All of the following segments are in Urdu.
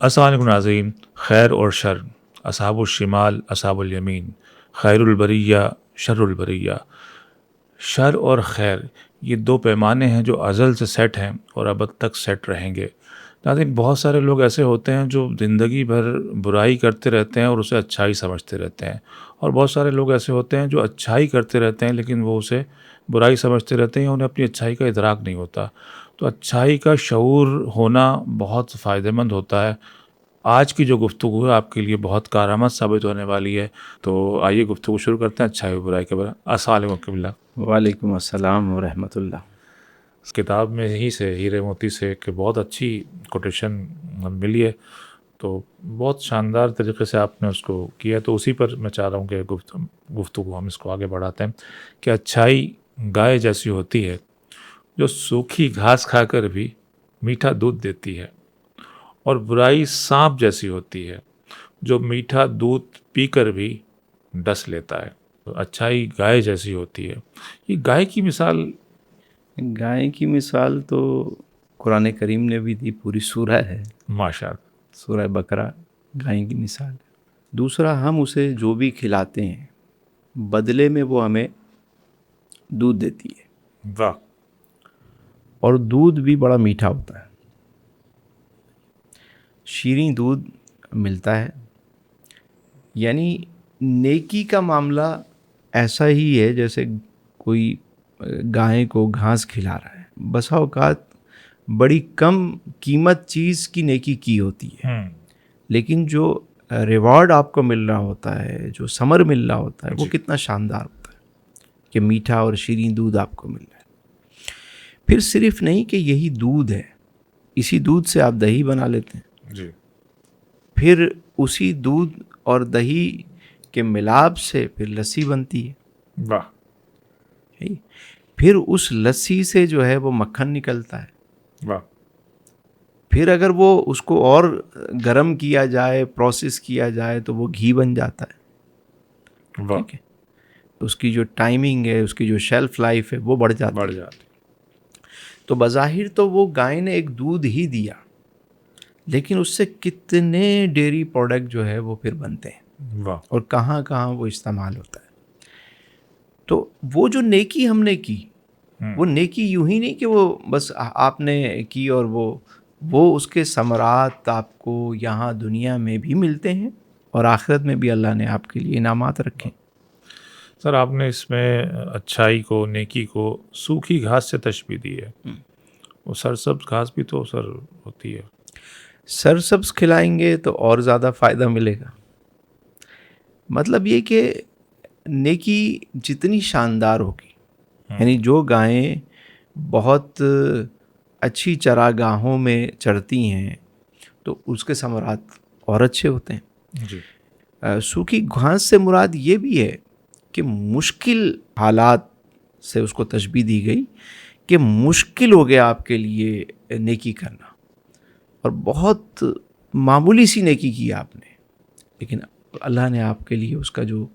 السلام علیکم ناظرین، خیر اور شر، اصحاب الشمال اصحاب الیمین، خیر البریہ شر البریہ۔ شر اور خیر یہ دو پیمانے ہیں جو ازل سے سیٹ ہیں اور اب تک سیٹ رہیں گے۔ ناظرین، بہت سارے لوگ ایسے ہوتے ہیں جو زندگی بھر برائی کرتے رہتے ہیں اور اسے اچھائی سمجھتے رہتے ہیں، اور بہت سارے لوگ ایسے ہوتے ہیں جو اچھائی کرتے رہتے ہیں لیکن وہ اسے برائی سمجھتے رہتے ہیں، انہیں اپنی اچھائی کا ادراک نہیں ہوتا۔ تو اچھائی کا شعور ہونا بہت فائدہ مند ہوتا ہے۔ آج کی جو گفتگو ہے آپ کے لیے بہت کارآمد ثابت ہونے والی ہے، تو آئیے گفتگو شروع کرتے ہیں اچھائی و برائی کے بارے میں۔ السلام علیکم اللہ۔ وعلیکم السلام ورحمۃ اللہ۔ اس کتاب میں ہی سے ہیرے موتی سے ایک بہت اچھی کوٹیشن ملی ہے، تو بہت شاندار طریقے سے آپ نے اس کو کیا، تو اسی پر میں چاہ رہا ہوں کہ گفتگو ہم اس کو آگے بڑھاتے ہیں کہ اچھائی گائے جیسی ہوتی ہے جو سوکھی گھاس کھا کر بھی میٹھا دودھ دیتی ہے، اور برائی سانپ جیسی ہوتی ہے جو میٹھا دودھ پی کر بھی ڈس لیتا ہے۔ تو اچھائی گائے جیسی ہوتی ہے۔ یہ گائے کی مثال گائے کی مثال تو قرآن کریم نے بھی دی، پوری سورہ ہے، ماشاء اللہ۔ سورہ بقرہ گائے کی مثال ہے۔ دوسرا، ہم اسے جو بھی کھلاتے ہیں بدلے میں وہ ہمیں دودھ دیتی ہے، واہ، اور دودھ بھی بڑا میٹھا ہوتا ہے، شیریں دودھ ملتا ہے۔ یعنی نیکی کا معاملہ ایسا ہی ہے جیسے کوئی گائے کو گھاس کھلا رہا ہے۔ بسا اوقات بڑی کم قیمت چیز کی نیکی کی ہوتی ہے، لیکن جو ریوارڈ آپ کو مل رہا ہوتا ہے، جو ثمر مل رہا ہوتا ہے، وہ جی، کتنا شاندار ہوتا ہے کہ میٹھا اور شیریں دودھ آپ کو مل رہا ہے۔ پھر صرف نہیں کہ یہی دودھ ہے، اسی دودھ سے آپ دہی بنا لیتے ہیں، جی، پھر اسی دودھ اور دہی کے ملاپ سے پھر لسی بنتی ہے، واہ، پھر اس لسی سے جو ہے وہ مکھن نکلتا ہے، واہ، پھر اگر وہ اس کو اور گرم کیا جائے، پروسیس کیا جائے، تو وہ گھی بن جاتا ہے۔ واہ، ٹھیک ہے، اس کی جو ٹائمنگ ہے، اس کی جو شیلف لائف ہے، وہ بڑھ جاتی بڑھ ہے۔ جاتی، تو بظاہر تو وہ گائے نے ایک دودھ ہی دیا، لیکن اس سے کتنے ڈیری پروڈکٹ جو ہے وہ پھر بنتے ہیں، واہ، اور کہاں کہاں وہ استعمال ہوتا ہے۔ تو وہ جو نیکی ہم نے کی، وہ نیکی یوں ہی نہیں کہ وہ بس آپ نے کی اور وہ اس کے ثمرات آپ کو یہاں دنیا میں بھی ملتے ہیں، اور آخرت میں بھی اللہ نے آپ کے لیے انعامات رکھے۔ سر آپ نے اس میں اچھائی کو، نیکی کو سوکھی گھاس سے تشبیہ دی ہے۔ وہ سرسبز گھاس بھی تو سر ہوتی ہے۔ سرسبز کھلائیں گے تو اور زیادہ فائدہ ملے گا۔ مطلب یہ کہ نیکی جتنی شاندار ہوگی، یعنی جو گائیں بہت اچھی چراگاہوں میں چرتی ہیں تو اس کے ثمرات اور اچھے ہوتے ہیں۔ جی، سوکھی گھاس سے مراد یہ بھی ہے کہ مشکل حالات سے اس کو تشبیہ دی گئی کہ مشکل ہو گیا آپ کے لیے نیکی کرنا، اور بہت معمولی سی نیکی کی آپ نے، لیکن اللہ نے آپ کے لیے اس کا جو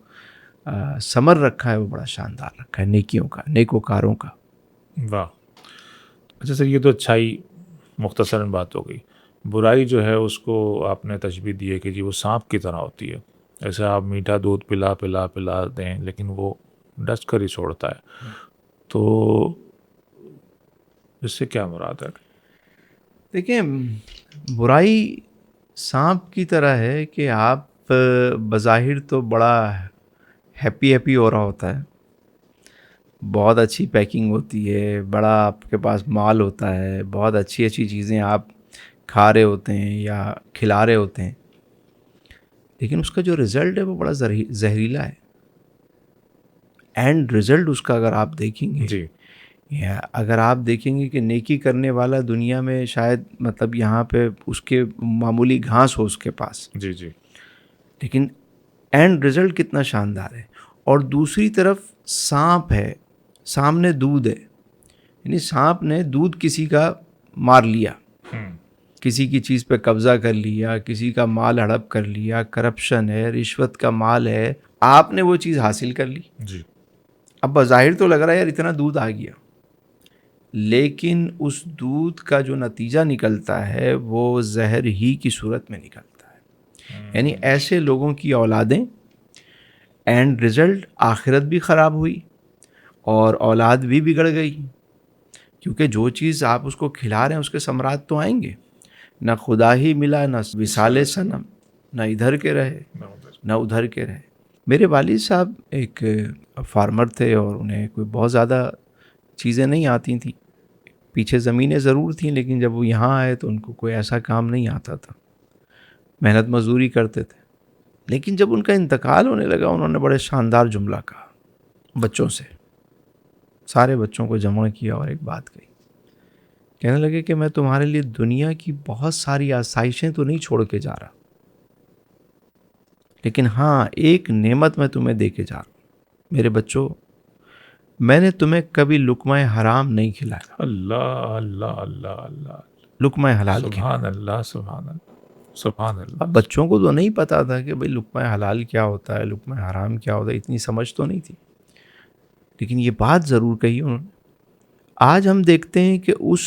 ثمر رکھا ہے وہ بڑا شاندار رکھا ہے، نیکیوں کا، نیکوکاروں کا۔ واہ۔ اچھا سر، یہ تو اچھائی مختصراً بات ہو گئی۔ برائی جو ہے اس کو آپ نے تشبیہ دی ہے کہ جی وہ سانپ کی طرح ہوتی ہے، ایسے آپ میٹھا دودھ پلا پلا پلا دیں لیکن وہ ڈس کر ہی چھوڑتا ہے، تو اس سے کیا مراد ہے؟ دیکھیں، برائی سانپ کی طرح ہے کہ آپ بظاہر تو بڑا ہیپی ہو رہا ہوتا ہے، بہت اچھی پیکنگ ہوتی ہے، بڑا آپ کے پاس مال ہوتا ہے، بہت اچھی اچھی چیزیں آپ کھا رہے ہوتے ہیں یا کھلا رہے ہوتے ہیں، لیکن اس کا جو رزلٹ ہے وہ بڑا زہریلا ہے۔ اینڈ رزلٹ اس کا اگر آپ دیکھیں گے، جی، یا اگر آپ دیکھیں گے کہ نیکی کرنے والا دنیا میں شاید مطلب یہاں پہ اس کے معمولی گھاس ہو اس کے پاس، جی، جی، لیکن اینڈ رزلٹ کتنا شاندار ہے۔ اور دوسری طرف سانپ ہے، سامنے دودھ ہے، یعنی سانپ نے دودھ کسی کا مار لیا، کسی کی چیز پہ قبضہ کر لیا، کسی کا مال ہڑپ کر لیا، کرپشن ہے، رشوت کا مال ہے، آپ نے وہ چیز حاصل کر لی۔ جی، اب بظاہر تو لگ رہا ہے یار اتنا دودھ آ گیا، لیکن اس دودھ کا جو نتیجہ نکلتا ہے وہ زہر ہی کی صورت میں نکلتا ہے. یعنی ایسے لوگوں کی اولادیں اینڈ رزلٹ آخرت بھی خراب ہوئی اور اولاد بھی بگڑ گئی، کیونکہ جو چیز آپ اس کو کھلا رہے ہیں اس کے ثمرات تو آئیں گے. نہ خدا ہی ملا، نہ وصال صنم، نہ ادھر کے رہے نہ ادھر کے رہے. میرے والد صاحب ایک فارمر تھے اور انہیں کوئی بہت زیادہ چیزیں نہیں آتی تھیں. پیچھے زمینیں ضرور تھیں، لیکن جب وہ یہاں آئے تو ان کو کوئی ایسا کام نہیں آتا تھا. محنت مزدوری کرتے تھے. لیکن جب ان کا انتقال ہونے لگا، انہوں نے بڑے شاندار جملہ کہا بچوں سے. سارے بچوں کو جمع کیا اور ایک بات کہی. کہنے لگے کہ میں تمہارے لیے دنیا کی بہت ساری آسائشیں تو نہیں چھوڑ کے جا رہا، لیکن ہاں ایک نعمت میں تمہیں دے کے جا رہا ہوں. میرے بچوں، میں نے تمہیں کبھی لقمہ حرام نہیں کھلایا. اللہ اللہ اللہ اللہ، لقمہ حلال کھلایا. سبحان اللہ سبحان اللہ سبحان اللہ. اب بچوں کو تو نہیں پتا تھا کہ بھئی لقمہ حلال کیا ہوتا ہے، لقمہ حرام کیا ہوتا ہے، اتنی سمجھ تو نہیں تھی. لیکن یہ بات ضرور کہی انہوں نے. آج ہم دیکھتے ہیں کہ اس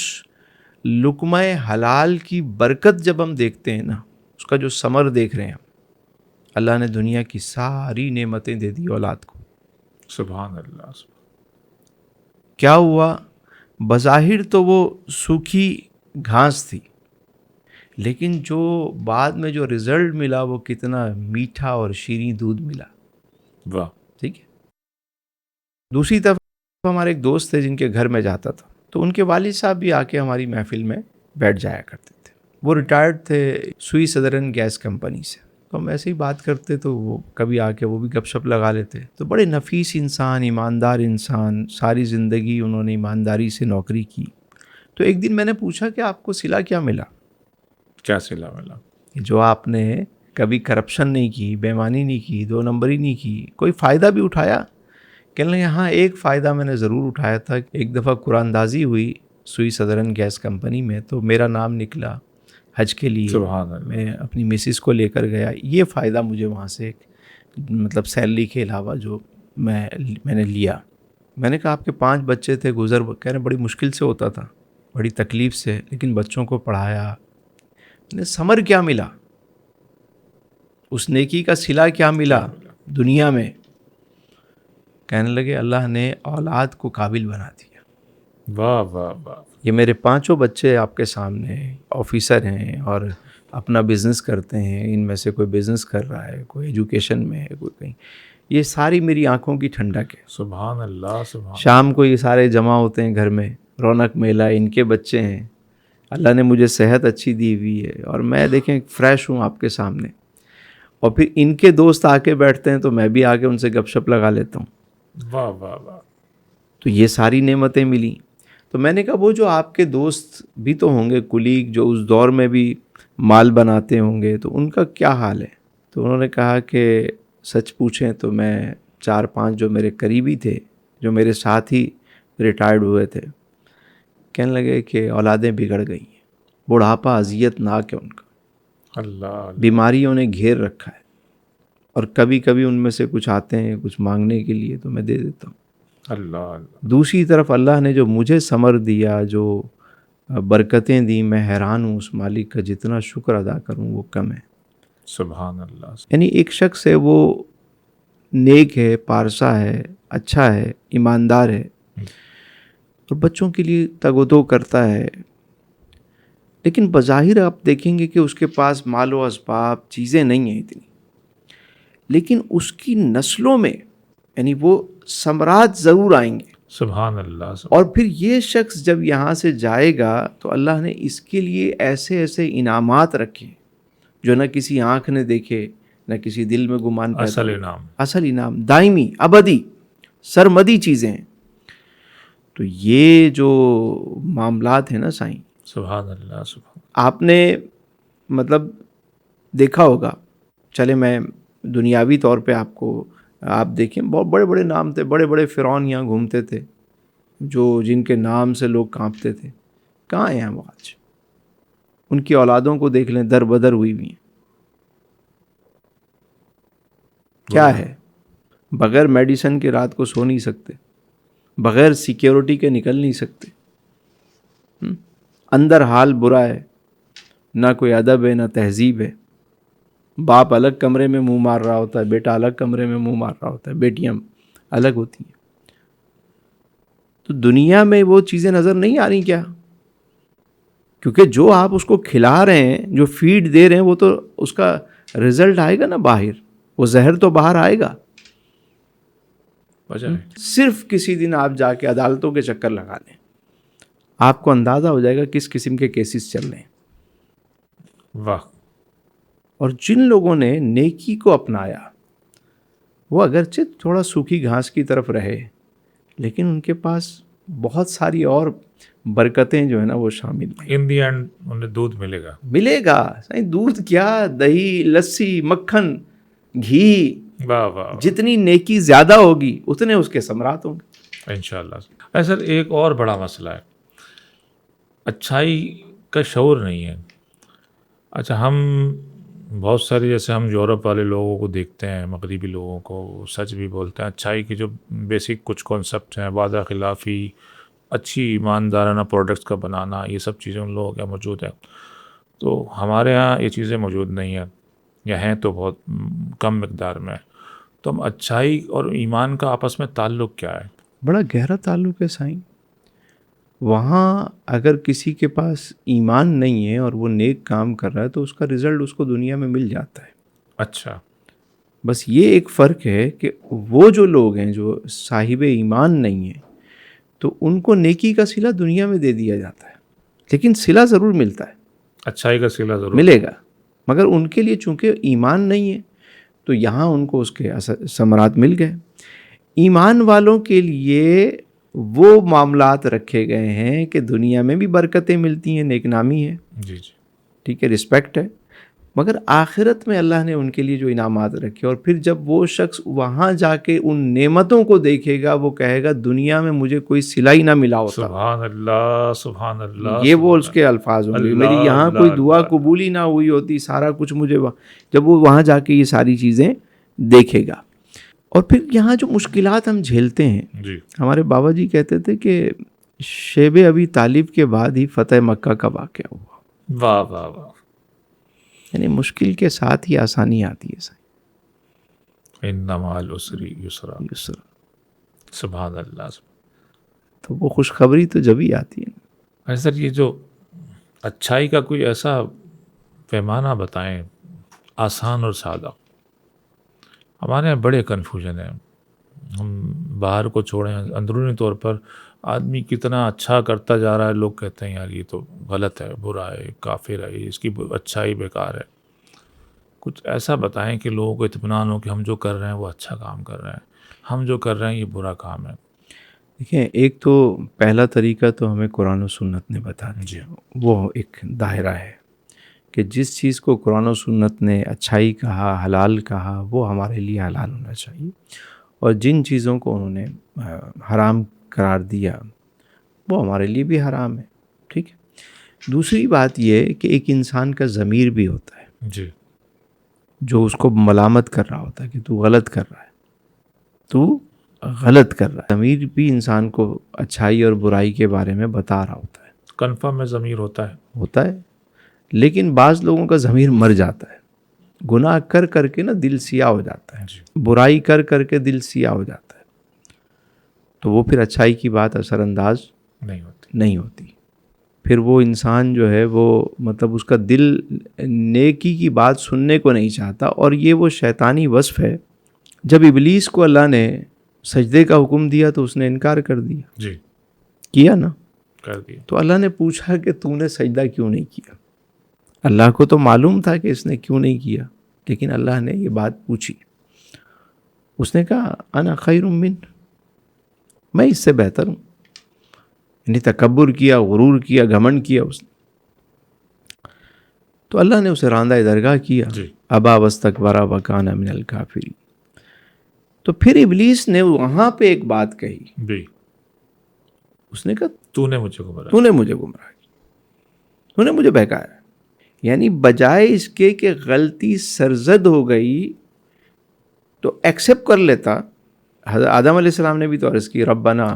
لقمہ حلال کی برکت جب ہم دیکھتے ہیں نا، اس کا جو ثمر دیکھ رہے ہیں ہم، اللہ نے دنیا کی ساری نعمتیں دے دی اولاد کو. سبحان اللہ. کیا ہوا؟ بظاہر تو وہ سوکھی گھاس تھی، لیکن جو بعد میں جو رزلٹ ملا وہ کتنا میٹھا اور شیریں دودھ ملا. واہ. ٹھیک ہے. دوسری طرف ہمارے ایک دوست تھے جن کے گھر میں جاتا تھا، تو ان کے والد صاحب بھی آ کے ہماری محفل میں بیٹھ جایا کرتے تھے. وہ ریٹائرڈ تھے سوئی سدرن گیس کمپنی سے. تو ہم ایسے ہی بات کرتے تو وہ کبھی آ کے وہ بھی گپ شپ لگا لیتے. تو بڑے نفیس انسان، ایماندار انسان، ساری زندگی انہوں نے ایمانداری سے نوکری کی. تو ایک دن میں نے پوچھا کہ آپ کو صلہ کیا ملا؟ کیا صلہ ملا؟ جو آپ نے کبھی کرپشن نہیں کی، بے ایمانی نہیں کی، دو نمبری نہیں کی، کوئی فائدہ بھی اٹھایا؟ کہنے لگے ہاں ایک فائدہ میں نے ضرور اٹھایا تھا. ایک دفعہ قرآن اندازی ہوئی سوئی سدرن گیس کمپنی میں، تو میرا نام نکلا حج کے لیے. سبحان اللہ. میں اپنی مسز کو لے کر گیا. یہ فائدہ مجھے وہاں سے مطلب سیلری کے علاوہ جو میں نے لیا. میں نے کہا آپ کے 5 بچے تھے گزر، کہہ رہے بڑی مشکل سے ہوتا تھا، بڑی تکلیف سے، لیکن بچوں کو پڑھایا. ثمر کیا ملا؟ اس نیکی کا صلہ کیا ملا دنیا میں؟ کہنے لگے اللہ نے اولاد کو قابل بنا دیا. واہ واہ واہ. یہ میرے 5 بچے آپ کے سامنے آفیسر ہیں اور اپنا بزنس کرتے ہیں. ان میں سے کوئی بزنس کر رہا ہے، کوئی ایجوکیشن میں ہے، کوئی کہیں. یہ ساری میری آنکھوں کی ٹھنڈک ہے. سبحان اللہ سبحان. شام کو یہ سارے جمع ہوتے ہیں گھر میں، رونق میلہ. ان کے بچے ہیں، اللہ نے مجھے صحت اچھی دی ہوئی ہے اور میں دیکھیں فریش ہوں آپ کے سامنے. اور پھر ان کے دوست آ کے بیٹھتے ہیں تو میں بھی آ کے ان سے گپ شپ لگا لیتا ہوں. واہ واہ واہ. تو یہ ساری نعمتیں ملیں. تو میں نے کہا وہ جو آپ کے دوست بھی تو ہوں گے، کلیگ، جو اس دور میں بھی مال بناتے ہوں گے، تو ان کا کیا حال ہے؟ تو انہوں نے کہا کہ سچ پوچھیں تو میں 4-5 جو میرے قریبی تھے، جو میرے ساتھ ہی ریٹائرڈ ہوئے تھے، کہنے لگے کہ اولادیں بگڑ گئی ہیں، بڑھاپا اذیت ناک ہے ان کا، اللہ. بیماریوں نے گھیر رکھا ہے. اور کبھی کبھی ان میں سے کچھ آتے ہیں کچھ مانگنے کے لیے تو میں دے دیتا ہوں. اللہ اللہ. دوسری طرف اللہ نے جو مجھے ثمر دیا، جو برکتیں دی، میں حیران ہوں اس مالک کا، جتنا شکر ادا کروں وہ کم ہے. سبحان اللہ. یعنی ایک شخص ہے وہ نیک ہے، پارسا ہے، اچھا ہے، ایماندار ہے، اور بچوں کے لیے تگ و دو کرتا ہے. لیکن بظاہر آپ دیکھیں گے کہ اس کے پاس مال و اسباب چیزیں نہیں ہیں اتنی، لیکن اس کی نسلوں میں یعنی وہ ثمرات ضرور آئیں گے. سبحان اللہ. اور پھر یہ شخص جب یہاں سے جائے گا تو اللہ نے اس کے لیے ایسے ایسے انعامات رکھے جو نہ کسی آنکھ نے دیکھے، نہ کسی دل میں گمان پیدا اصل ہوا. انعام. اصل انعام دائمی، ابدی، سرمدی چیزیں ہیں. تو یہ جو معاملات ہیں نا سائیں، سبحان اللہ سبحان. آپ نے مطلب دیکھا ہوگا. چلے میں دنیاوی طور پہ آپ دیکھیں بہت بڑے بڑے نام تھے، بڑے بڑے فرعون یہاں گھومتے تھے، جن کے نام سے لوگ کانپتے تھے. کہاں ہیں وہ آج؟ ان کی اولادوں کو دیکھ لیں، در بدر ہوئی ہوئی ہیں. کیا ہے؟ بغیر میڈیسن کے رات کو سو نہیں سکتے، بغیر سیکیورٹی کے نکل نہیں سکتے. اندر حال برا ہے، نہ کوئی ادب ہے نہ تہذیب ہے. باپ الگ کمرے میں منہ مار رہا ہوتا ہے، بیٹا الگ کمرے میں منہ مار رہا ہوتا ہے، بیٹیاں الگ ہوتی ہیں. تو دنیا میں وہ چیزیں نظر نہیں آ رہی کیا؟ کیونکہ جو آپ اس کو کھلا رہے ہیں، جو فیڈ دے رہے ہیں، وہ تو اس کا رزلٹ آئے گا نا باہر، وہ زہر تو باہر آئے گا. صرف کسی دن آپ جا کے عدالتوں کے چکر لگا لیں، آپ کو اندازہ ہو جائے گا کس قسم کے کیسز چل رہے ہیں. واہ. اور جن لوگوں نے نیکی کو اپنایا وہ اگرچہ تھوڑا سوکھی گھاس کی طرف رہے، لیکن ان کے پاس بہت ساری اور برکتیں جو ہے نا وہ شامل ہیں. ان دی اینڈ انہیں دودھ ملے گا. ملے گا. دودھ کیا، دہی، لسی، مکھن، گھی، واہ واہ. جتنی نیکی زیادہ ہوگی اتنے اس کے ثمرات ہوں گے انشاءاللہ. سر ایک اور بڑا مسئلہ ہے، اچھائی کا شعور نہیں ہے. اچھا، ہم بہت ساری، جیسے ہم یورپ والے لوگوں کو دیکھتے ہیں، مغربی لوگوں کو، سچ بھی بولتے ہیں. اچھائی کی جو بیسک کچھ کانسیپٹ ہیں، وعدہ خلافی، اچھی ایماندارانہ پروڈکٹس کا بنانا، یہ سب چیزیں ان لوگوں کے موجود ہیں. تو ہمارے ہاں یہ چیزیں موجود نہیں ہیں، یا ہیں تو بہت کم مقدار میں. تو ہم اچھائی اور ایمان کا آپس میں تعلق کیا ہے؟ بڑا گہرا تعلق ہے سائیں. وہاں اگر کسی کے پاس ایمان نہیں ہے اور وہ نیک کام کر رہا ہے تو اس کا رزلٹ اس کو دنیا میں مل جاتا ہے. اچھا. بس یہ ایک فرق ہے کہ وہ جو لوگ ہیں جو صاحب ایمان نہیں ہیں تو ان کو نیکی کا صلہ دنیا میں دے دیا جاتا ہے، لیکن صلہ ضرور ملتا ہے، اچھائی کا صلہ ضرور ملے گا. مگر ان کے لیے چونکہ ایمان نہیں ہے تو یہاں ان کو اس کے ثمرات مل گئے. ایمان والوں کے لیے وہ معاملات رکھے گئے ہیں کہ دنیا میں بھی برکتیں ملتی ہیں، نیک نامی ہے، جی جی ٹھیک ہے، رسپیکٹ ہے، مگر آخرت میں اللہ نے ان کے لیے جو انعامات رکھے، اور پھر جب وہ شخص وہاں جا کے ان نعمتوں کو دیکھے گا وہ کہے گا دنیا میں مجھے کوئی صلہ ہی نہ ملا ہوتا. سبحان اللہ سبحان اللہ. یہ وہ اس کے الفاظ ہوں گے. میری یہاں کوئی دعا قبول ہی نہ ہوئی ہوتی، سارا کچھ مجھے جب وہ وہاں جا کے یہ ساری چیزیں دیکھے گا. اور پھر یہاں جو مشکلات ہم جھیلتے ہیں، جی. ہمارے بابا جی کہتے تھے کہ شیب ابی طالب کے بعد ہی فتح مکہ کا واقعہ ہوا. واہ واہ واہ. یعنی مشکل کے ساتھ ہی آسانی آتی ہے. ان مع العسر یسرا. سبحان اللہ. تو وہ خوشخبری تو جب ہی آتی ہے. سر یہ جو اچھائی کا کوئی ایسا پیمانہ بتائیں، آسان اور سادہ. ہمارے یہاں بڑے کنفیوژن ہیں. ہم باہر کو چھوڑیں، اندرونی طور پر آدمی کتنا اچھا کرتا جا رہا ہے، لوگ کہتے ہیں یار یہ تو غلط ہے، برا ہے، کافر ہے، اس کی اچھائی بیکار ہے. کچھ ایسا بتائیں کہ لوگوں کو اطمینان ہو کہ ہم جو کر رہے ہیں وہ اچھا کام کر رہے ہیں، ہم جو کر رہے ہیں یہ برا کام ہے. دیکھیں، ایک تو پہلا طریقہ تو ہمیں قرآن و سنت نے بتا دیا. وہ ایک دائرہ ہے کہ جس چیز کو قرآن و سنت نے اچھائی کہا، حلال کہا، وہ ہمارے لیے حلال ہونا چاہیے، اور جن چیزوں کو انہوں نے حرام قرار دیا وہ ہمارے لیے بھی حرام ہے. ٹھیک ہے. دوسری بات یہ ہے کہ ایک انسان کا ضمیر بھی ہوتا ہے جی، جو اس کو ملامت کر رہا ہوتا ہے کہ تو غلط کر رہا ہے، تو غلط کر رہا ہے. ضمیر بھی انسان کو اچھائی اور برائی کے بارے میں بتا رہا ہوتا ہے. کنفرم میں ضمیر ہوتا ہے. لیکن بعض لوگوں کا ضمیر مر جاتا ہے. گناہ کر کر کے نا دل سیاہ ہو جاتا ہے. جی. برائی کر کر کے دل سیاہ ہو جاتا ہے، تو وہ پھر اچھائی کی بات اثر انداز نہیں ہوتی. پھر وہ انسان جو ہے وہ مطلب اس کا دل نیکی کی بات سننے کو نہیں چاہتا. اور یہ وہ شیطانی وصف ہے. جب ابلیس کو اللہ نے سجدے کا حکم دیا تو اس نے انکار کر دیا. جی. کیا نا؟ کر دیا. تو اللہ نے پوچھا کہ تو نے سجدہ کیوں نہیں کیا؟ اللہ کو تو معلوم تھا کہ اس نے کیوں نہیں کیا، لیکن اللہ نے یہ بات پوچھی. اس نے کہا انا خیر من، میں اس سے بہتر ہوں. یعنی تکبر کیا، غرور کیا، گھمنڈ کیا اس نے. تو اللہ نے اسے راندہ درگاہ کیا. ابا واستکبر وکان من الکافرین. تو پھر ابلیس نے وہاں پہ ایک بات کہی. اس نے کہا تو نے مجھے گمراہ کیا، تو نے مجھے بہکایا. یعنی بجائے اس کے کہ غلطی سرزد ہو گئی تو ایکسیپٹ کر لیتا. حضرت آدم علیہ السلام نے بھی تو عرض کی ربنا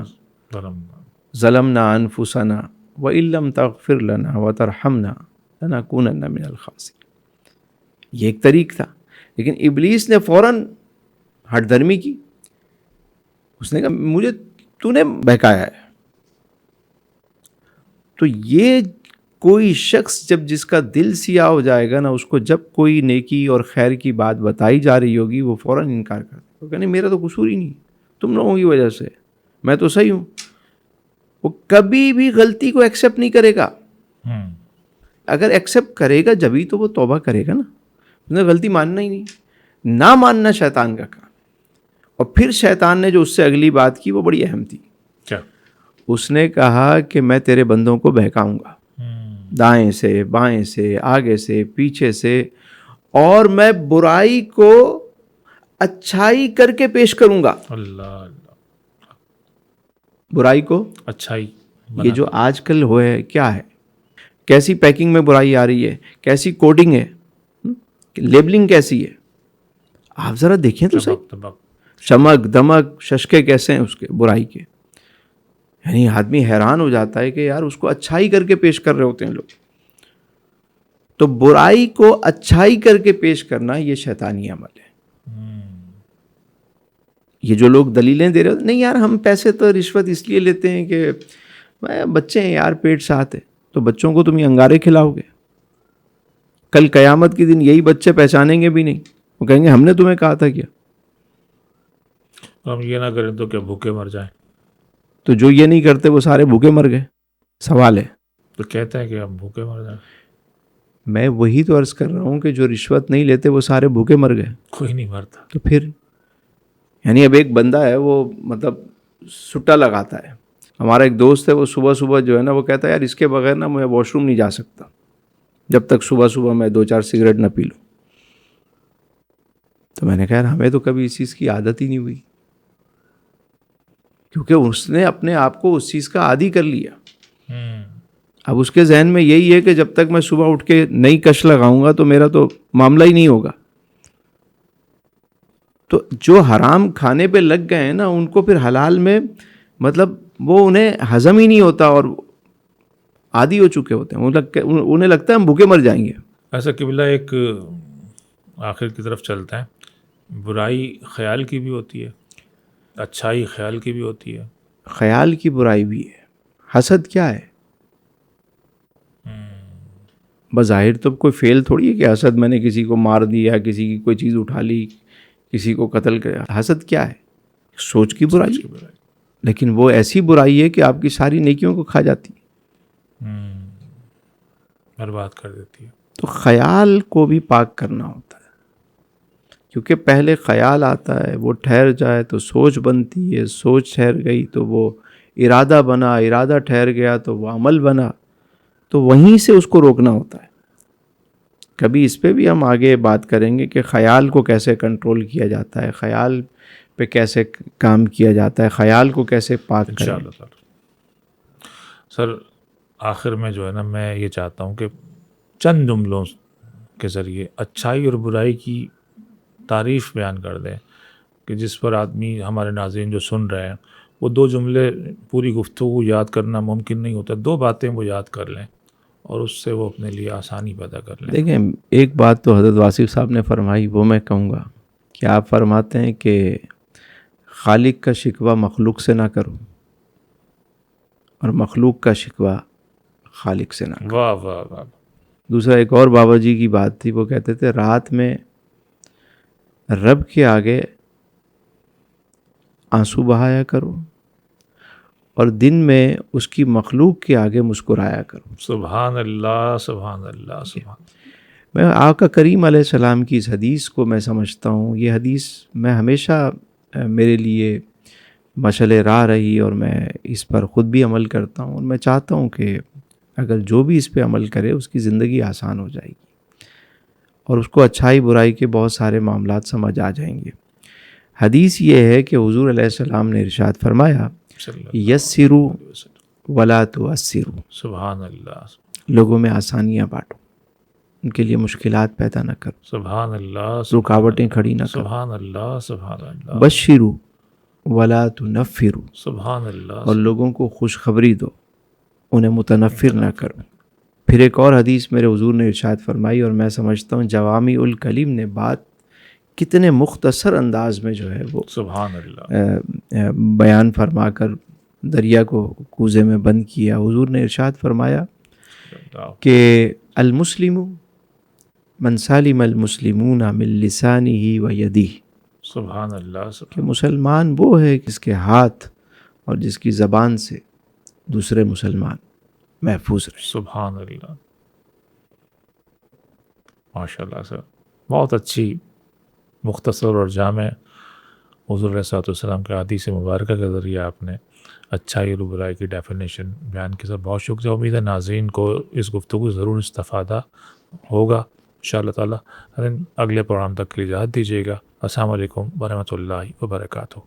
ظلمنا انفسنا وَإِن لَّمْ تَغْفِرْ لَنَا وَتَرْحَمْنَا لَنَكُونَنَّ مِنَ الْخَاسِرِينَ. یہ ایک طریق تھا. لیکن ابلیس نے فوراً ہٹ دھرمی کی. اس نے کہا مجھے تو نے بہکایا ہے. تو یہ کوئی شخص جس کا دل سیاہ ہو جائے گا نا، اس کو جب کوئی نیکی اور خیر کی بات بتائی جا رہی ہوگی وہ فوراً انکار کرتا ہے. وہ کہنے میرا تو قصور ہی نہیں، تم لوگوں کی وجہ سے، میں تو صحیح ہوں. وہ کبھی بھی غلطی کو ایکسیپٹ نہیں کرے گا. اگر ایکسیپٹ کرے گا جبھی تو وہ توبہ کرے گا نا. اس نے غلطی ماننا ہی نہیں. نہ ماننا شیطان کا کام. اور پھر شیطان نے جو اس سے اگلی بات کی وہ بڑی اہم تھی. کیا؟ اس نے کہا کہ میں تیرے بندوں کو بہکاؤں گا، دائیں سے بائیں سے آگے سے پیچھے سے، اور میں برائی کو اچھائی کر کے پیش کروں گا. اللہ برائی کو اچھائی. یہ جو آج کل ہوئے کیا ہے، کیسی پیکنگ میں برائی آ رہی ہے، کیسی کوڈنگ ہے، لیبلنگ کیسی ہے. آپ ذرا دیکھیں تو صحیح. چمک دمک ششکے کیسے ہیں اس کے برائی کے. یعنی آدمی حیران ہو جاتا ہے کہ یار اس کو اچھائی کر کے پیش کر رہے ہوتے ہیں لوگ. تو برائی کو اچھائی کر کے پیش کرنا یہ شیطانی عمل ہے. یہ جو لوگ دلیلیں دے رہے ہوتے نہیں یار ہم پیسے تو رشوت اس لیے لیتے ہیں کہ بچے ہیں یار پیٹ ساتھ ہے، تو بچوں کو تم یہ انگارے کھلاؤ گے، کل قیامت کے دن یہی بچے پہچانیں گے بھی نہیں. وہ کہیں گے ہم نے تمہیں کہا تھا کیا. ہم یہ نہ کریں تو کیا بھوکے مر جائیں. تو جو یہ نہیں کرتے وہ سارے بھوکے مر گئے. سوال ہے تو کہتے ہیں کہ ہم بھوکے مر جائیں. میں وہی تو عرض کر رہا ہوں کہ جو رشوت نہیں لیتے وہ سارے بھوکے مر گئے. کوئی نہیں مرتا. تو پھر یعنی اب ایک بندہ ہے وہ مطلب سٹا لگاتا ہے. ہمارا ایک دوست ہے وہ صبح صبح جو ہے نا وہ کہتا ہے یار اس کے بغیر نا میں واش روم نہیں جا سکتا جب تک صبح صبح میں 2-4 سگریٹ نہ پی لوں. تو میں نے کہا یار ہمیں تو کبھی اس چیز کی عادت ہی نہیں ہوئی، کیونکہ اس نے اپنے آپ کو اس چیز کا عادی کر لیا. اب اس کے ذہن میں یہی ہے کہ جب تک میں صبح اٹھ کے نئی کش لگاؤں گا تو میرا تو معاملہ ہی نہیں ہوگا. تو جو حرام کھانے پہ لگ گئے ہیں نا ان کو پھر حلال میں مطلب وہ انہیں ہضم ہی نہیں ہوتا اور عادی ہو چکے ہوتے ہیں. انہیں لگتا ہے ہم بھوکے مر جائیں گے. ایسا قبلہ ایک آخر کی طرف چلتا ہے. برائی خیال کی بھی ہوتی ہے، اچھائی خیال کی بھی ہوتی ہے. خیال کی برائی بھی ہے. حسد کیا ہے؟ بظاہر تو کوئی فیل تھوڑی ہے کہ حسد میں نے کسی کو مار دیا، کسی کی کوئی چیز اٹھا لی، کسی کو قتل کیا. حسد کیا ہے؟ سوچ کی برائی. لیکن وہ ایسی برائی ہے کہ آپ کی ساری نیکیوں کو کھا جاتی ہے، برباد کر دیتی ہے. تو خیال کو بھی پاک کرنا ہوتا ہے، کیونکہ پہلے خیال آتا ہے، وہ ٹھہر جائے تو سوچ بنتی ہے، سوچ ٹھہر گئی تو وہ ارادہ بنا، ارادہ ٹھہر گیا تو وہ عمل بنا. تو وہیں سے اس کو روکنا ہوتا ہے. کبھی اس پہ بھی ہم آگے بات کریں گے کہ خیال کو کیسے کنٹرول کیا جاتا ہے، خیال پہ کیسے کام کیا جاتا ہے، خیال کو کیسے پاک کریں. انشاءاللہ تعالی. سر آخر میں جو ہے نا میں یہ چاہتا ہوں کہ چند جملوں کے ذریعے اچھائی اور برائی کی تعریف بیان کر دیں کہ جس پر آدمی ہمارے ناظرین جو سن رہے ہیں وہ 2 جملے پوری گفتگو یاد کرنا ممکن نہیں ہوتا. 2 باتیں وہ یاد کر لیں اور اس سے وہ اپنے لیے آسانی پیدا کر لیں. دیکھیں ایک بات تو حضرت واصف صاحب نے فرمائی، وہ میں کہوں گا کہ آپ فرماتے ہیں کہ خالق کا شکوہ مخلوق سے نہ کرو اور مخلوق کا شکوہ خالق سے نہ کرو. واہ واہ واہ. دوسرا ایک اور بابا جی کی بات تھی، وہ کہتے تھے رات میں رب کے آگے آنسو بہایا کرو اور دن میں اس کی مخلوق کے آگے مسکرایا کرو. سبحان اللہ سبحان اللہ سبحان. میں آقا کریم علیہ السلام کی اس حدیث کو میں سمجھتا ہوں، یہ حدیث میں ہمیشہ میرے لیے مشعل راہ رہی اور میں اس پر خود بھی عمل کرتا ہوں، اور میں چاہتا ہوں کہ اگر جو بھی اس پہ عمل کرے اس کی زندگی آسان ہو جائے گی اور اس کو اچھائی برائی کے بہت سارے معاملات سمجھ آ جائیں گے. حدیث یہ ہے کہ حضور علیہ السلام نے ارشاد فرمایا یسروا ولا تعسروا. سبحان اللہ. لوگوں میں آسانیاں بانٹو، ان کے لیے مشکلات پیدا نہ کرو. سبحان اللہ. رکاوٹیں کھڑی نہ کرو. سبحان اللہ سبحان اللہ. بشروا ولا تنفروا. سبحان اللہ. اور لوگوں کو خوشخبری دو انہیں متنفر نہ کروں. پھر ایک اور حدیث میرے حضور نے ارشاد فرمائی، اور میں سمجھتا ہوں جوامع الکلیم نے بات کتنے مختصر انداز میں جو ہے وہ سبحان اللہ. بیان فرما کر دریا کو کوزے میں بند کیا. حضور نے ارشاد فرمایا کہ المسلم من سالم المسلمون من لسانہ و یدہ. سبحان اللہ. کہ مسلمان وہ ہے جس کے ہاتھ اور جس کی زبان سے دوسرے مسلمان محفوظ رہے. سبحان اللہ. ماشاء اللہ سر، بہت اچھی مختصر اور جامع حضور علیہ الصلوۃ والسلام کے حدیث مبارکہ کے ذریعے آپ نے اچھائی اور برائی کی ڈیفینیشن بیان کی. سر بہت شکریہ. امید ہے ناظرین کو اس گفتگو ضرور استفادہ ہوگا ان شاء اللہ تعالیٰ. اگلے پروگرام تک کے لیے اجازت دیجیے گا. السلام علیکم ورحمۃ اللہ وبرکاتہ.